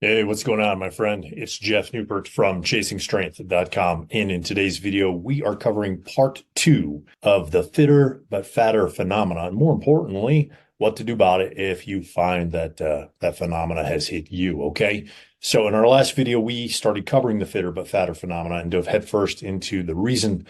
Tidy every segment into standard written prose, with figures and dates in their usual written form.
Hey, what's going on, my friend? It's Jeff Newpert from ChasingStrength.com. And in today's video, we are covering part two of the fitter but fatter phenomenon. More importantly, what to do about it if you find that that phenomena has hit you, okay? So in our last video, we started covering the fitter but fatter phenomena and dove headfirst into the reason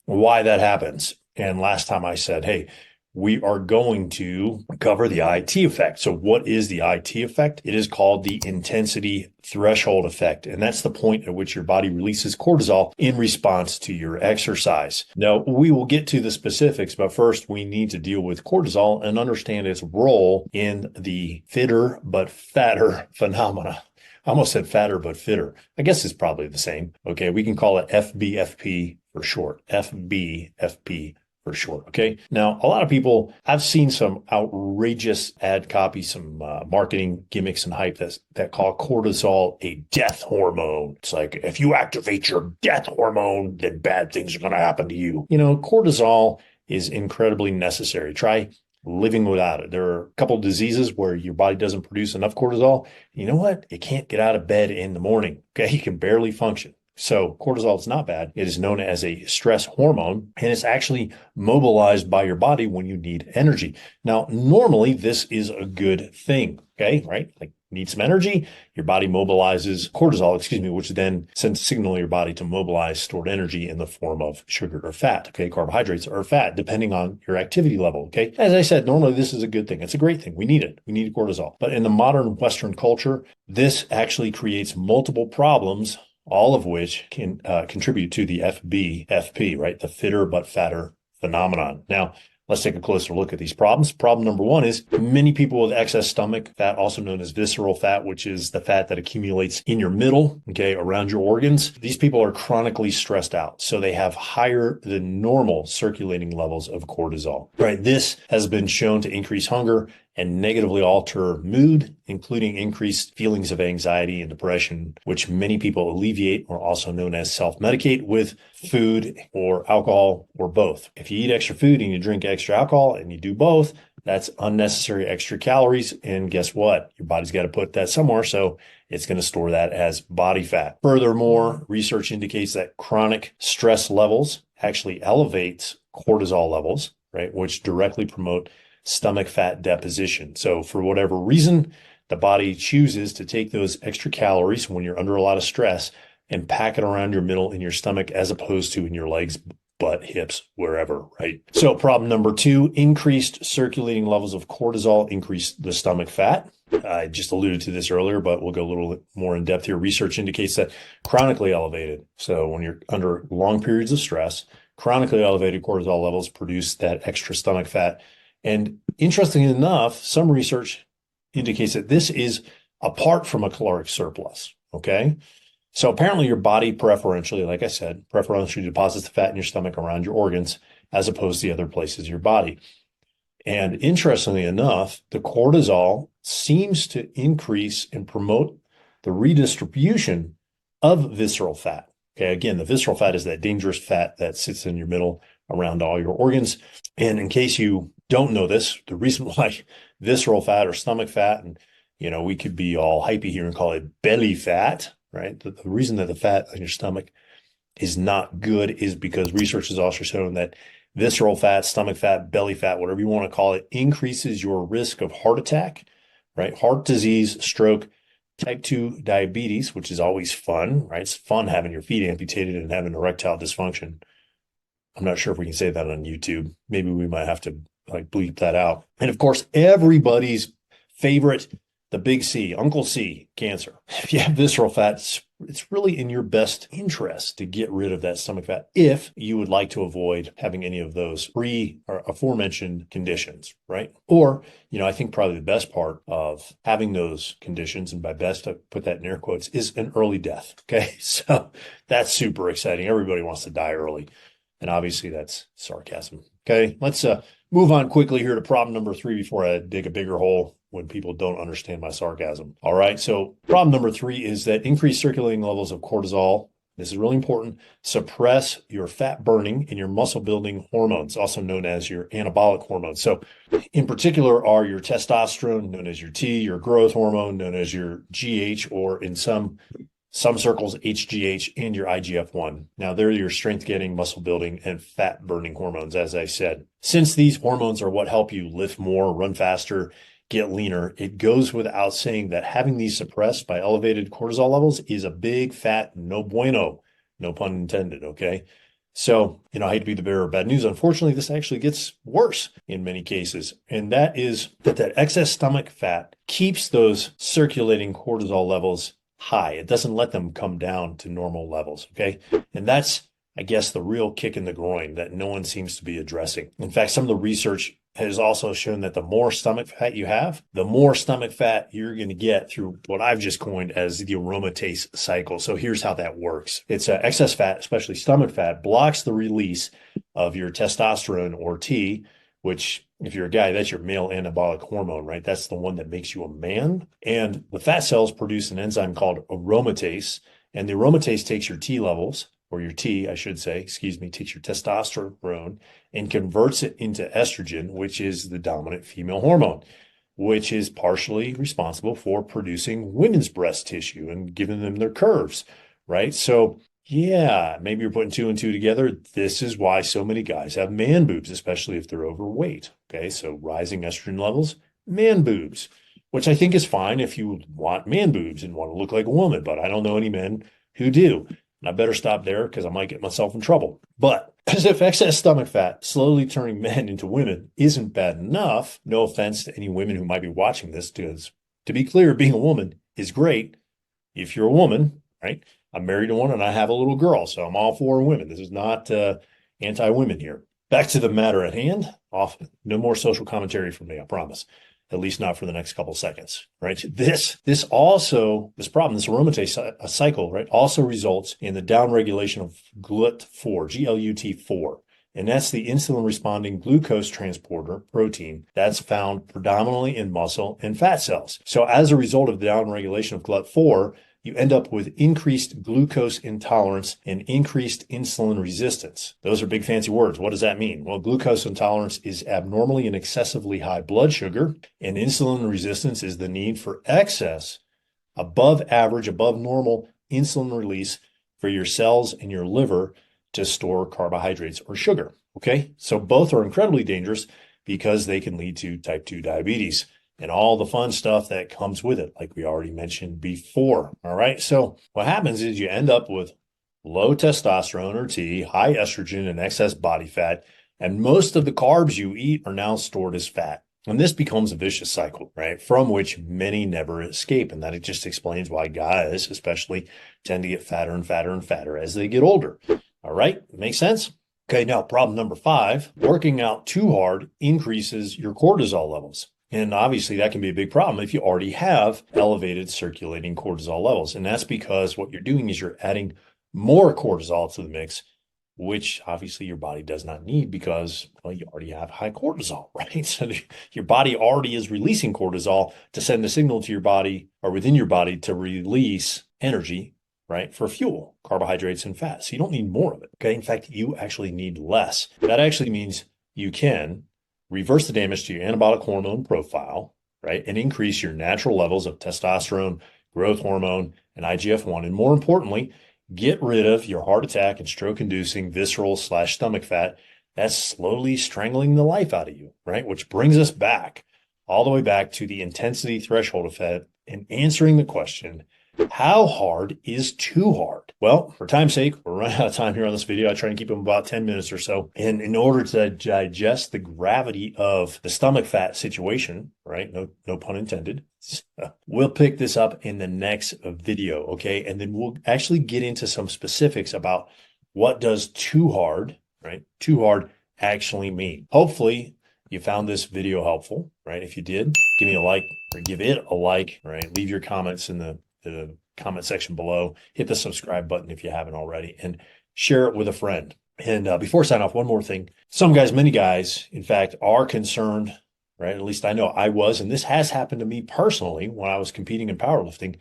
why that happens. And last time I said, hey, we are going to cover the IT effect. So what is the IT effect? It is called the intensity threshold effect. And that's the point at which your body releases cortisol in response to your exercise. Now, we will get to the specifics, but first we need to deal with cortisol and understand its role in the fitter but fatter phenomena. I almost said fatter but fitter. I guess it's probably the same. Okay, we can call it FBFP for short. FBFP for short. Okay. Now, a lot of people, I've seen some outrageous ad copy, some marketing gimmicks and hype that call cortisol a death hormone. It's like, if you activate your death hormone, then bad things are going to happen to you. You know, cortisol is incredibly necessary. Try living without it. There are a couple of diseases where your body doesn't produce enough cortisol. You know what? It can't get out of bed in the morning. Okay. You can barely function. So cortisol is not bad. It is known as a stress hormone, and it's actually mobilized by your body when you need energy. Now, normally this is a good thing, okay, right? Like, need some energy, your body mobilizes cortisol, which then sends a signal to your body to mobilize stored energy in the form of sugar or fat, okay, carbohydrates or fat, depending on your activity level, okay? As I said, normally this is a good thing. It's a great thing. We need it. We need cortisol. But in the modern Western culture, this actually creates multiple problems, all of which can contribute to the FBFP, right? The fitter but fatter phenomenon. Now, let's take a closer look at these problems. Problem number one is many people with excess stomach fat, also known as visceral fat, which is the fat that accumulates in your middle, okay, around your organs. These people are chronically stressed out. So they have higher than normal circulating levels of cortisol, right? This has been shown to increase hunger and negatively alter mood, including increased feelings of anxiety and depression, which many people alleviate, or also known as self-medicate, with food or alcohol or both. If you eat extra food and you drink extra alcohol and you do both, that's unnecessary extra calories. And guess what? Your body's got to put that somewhere. So it's going to store that as body fat. Furthermore, research indicates that chronic stress levels actually elevates cortisol levels, right, which directly promote stomach fat deposition. So for whatever reason, the body chooses to take those extra calories when you're under a lot of stress and pack it around your middle in your stomach as opposed to in your legs, butt, hips, wherever, right? So problem number two, increased circulating levels of cortisol increase the stomach fat. I just alluded to this earlier, but we'll go a little more in depth here. Research indicates that chronically elevated, so when you're under long periods of stress, chronically elevated cortisol levels produce that extra stomach fat. And interestingly enough, some research indicates that this is apart from a caloric surplus, okay? So apparently your body preferentially, like I said, preferentially deposits the fat in your stomach around your organs as opposed to the other places of your body. And interestingly enough, the cortisol seems to increase and promote the redistribution of visceral fat. Okay, again, the visceral fat is that dangerous fat that sits in your middle around all your organs. And in case you don't know this, the reason why visceral fat or stomach fat, and we could be all hypey here and call it belly fat, right? The reason that the fat in your stomach is not good is because research has also shown that visceral fat, stomach fat, belly fat, whatever you want to call it, increases your risk of heart attack, right? Heart disease, stroke, type 2 diabetes, which is always fun, right? It's fun having your feet amputated and having erectile dysfunction. I'm not sure if we can say that on YouTube. Maybe we might have to bleep that out. And of course, everybody's favorite, the big C, Uncle C, cancer. If you have visceral fat, it's really in your best interest to get rid of that stomach fat if you would like to avoid having any of those or aforementioned conditions, right? Or, I think probably the best part of having those conditions, and by best, I put that in air quotes, is an early death, okay? So that's super exciting. Everybody wants to die early. And obviously that's sarcasm. Okay, let's move on quickly here to problem number three before I dig a bigger hole when people don't understand my sarcasm. All right, so problem number three is that increased circulating levels of cortisol this is really important, suppress your fat burning and your muscle building hormones, also known as your anabolic hormones. So in particular are your testosterone, known as your T, your growth hormone, known as your GH, or in some circles, HGH, and your IGF-1. Now, they're your strength getting, muscle building, and fat burning hormones, as I said. Since these hormones are what help you lift more, run faster, get leaner, it goes without saying that having these suppressed by elevated cortisol levels is a big fat no bueno, no pun intended, okay? So, I hate to be the bearer of bad news. Unfortunately, this actually gets worse in many cases. And that is that excess stomach fat keeps those circulating cortisol levels high. It doesn't let them come down to normal levels, okay? And that's, I guess, the real kick in the groin that no one seems to be addressing. In fact, some of the research has also shown that the more stomach fat you have, the more stomach fat you're going to get through what I've just coined as the aromatase cycle. So here's how that works. It's excess fat, especially stomach fat, blocks the release of your testosterone or T, which if you're a guy, that's your male anabolic hormone, right? That's the one that makes you a man. And the fat cells produce an enzyme called aromatase. And the aromatase takes your T levels, or your T, I should say, takes your testosterone and converts it into estrogen, which is the dominant female hormone, which is partially responsible for producing women's breast tissue and giving them their curves, right? So yeah, maybe you're putting two and two together. This is why so many guys have man boobs, especially if they're overweight. Okay, so rising estrogen levels, man boobs, which I think is fine if you want man boobs and want to look like a woman, but I don't know any men who do. And I better stop there because I might get myself in trouble. But as if excess stomach fat slowly turning men into women isn't bad enough, no offense to any women who might be watching this, because to be clear, being a woman is great if you're a woman, right? I'm married to one and I have a little girl, so I'm all for women. This is not anti-women here. Back to the matter at hand. No more social commentary from me, I promise. At least not for the next couple seconds, right? This problem, this aromatase cycle, right, also results in the downregulation of GLUT4, GLUT4. And that's the insulin responding glucose transporter protein that's found predominantly in muscle and fat cells. So as a result of the downregulation of GLUT4, you end up with increased glucose intolerance and increased insulin resistance. Those are big fancy words. What does that mean? Well, glucose intolerance is abnormally and excessively high blood sugar, and insulin resistance is the need for excess, above average, above normal insulin release for your cells and your liver to store carbohydrates or sugar. Okay, so both are incredibly dangerous because they can lead to type 2 diabetes and all the fun stuff that comes with it, like we already mentioned before. All right. So what happens is you end up with low testosterone or T, high estrogen, and excess body fat. And most of the carbs you eat are now stored as fat. And this becomes a vicious cycle, right? From which many never escape. And that it just explains why guys, especially, tend to get fatter and fatter and fatter as they get older. All right. Makes sense? Okay. Now, problem number 5, working out too hard increases your cortisol levels. And obviously that can be a big problem if you already have elevated circulating cortisol levels. And that's because what you're doing is you're adding more cortisol to the mix, which obviously your body does not need because, well, you already have high cortisol, right? So your body already is releasing cortisol to send a signal to your body or within your body to release energy, right, for fuel, carbohydrates and fat. So you don't need more of it, okay? In fact, you actually need less. That actually means you can reverse the damage to your anabolic hormone profile, right, and increase your natural levels of testosterone, growth hormone, and IGF-1. And more importantly, get rid of your heart attack and stroke-inducing visceral/stomach fat that's slowly strangling the life out of you, right? Which brings us back, all the way back to the intensity threshold of fat and answering the question, how hard is too hard? Well, for time's sake, we're running out of time here on this video. I try and keep them about 10 minutes or so. And in order to digest the gravity of the stomach fat situation, right? No pun intended. We'll pick this up in the next video, okay? And then we'll actually get into some specifics about what does too hard, right? Too hard actually mean. Hopefully you found this video helpful, right? If you did, give me a like or give it a like, right? Leave your comments in the comment section below. Hit the subscribe button if you haven't already, and share it with a friend. And before I sign off, one more thing. Some guys, many guys, in fact, are concerned, right? At least I know I was, and this has happened to me personally when I was competing in powerlifting,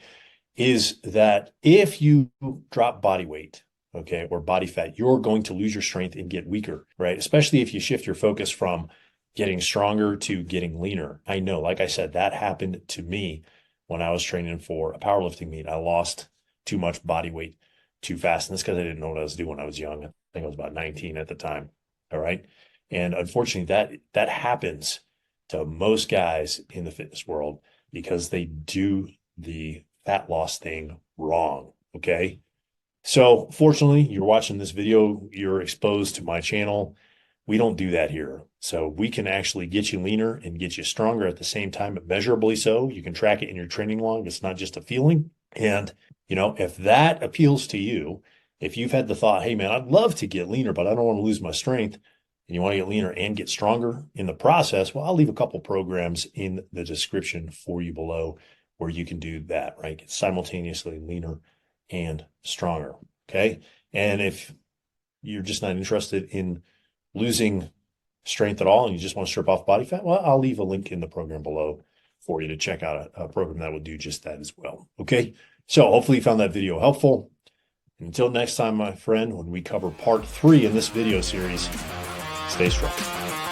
is that if you drop body weight, okay, or body fat, you're going to lose your strength and get weaker, right? Especially if you shift your focus from getting stronger to getting leaner. I know, like I said, that happened to me when I was training for a powerlifting meet. I lost too much body weight too fast. And that's because I didn't know what I was doing when I was young. I think I was about 19 at the time. All right. And unfortunately, that happens to most guys in the fitness world because they do the fat loss thing wrong. Okay. So fortunately, you're watching this video, you're exposed to my channel. We don't do that here. So we can actually get you leaner and get you stronger at the same time, measurably so. You can track it in your training log. It's not just a feeling. And, if that appeals to you, if you've had the thought, hey, man, I'd love to get leaner, but I don't want to lose my strength, and you want to get leaner and get stronger in the process, well, I'll leave a couple programs in the description for you below where you can do that, right? Get simultaneously leaner and stronger, okay? And if you're just not interested in losing strength at all and you just want to strip off body fat, well, I'll leave a link in the program below for you to check out a program that will do just that as well. Okay. So hopefully you found that video helpful. Until next time, my friend, when we cover part 3 in this video series, stay strong.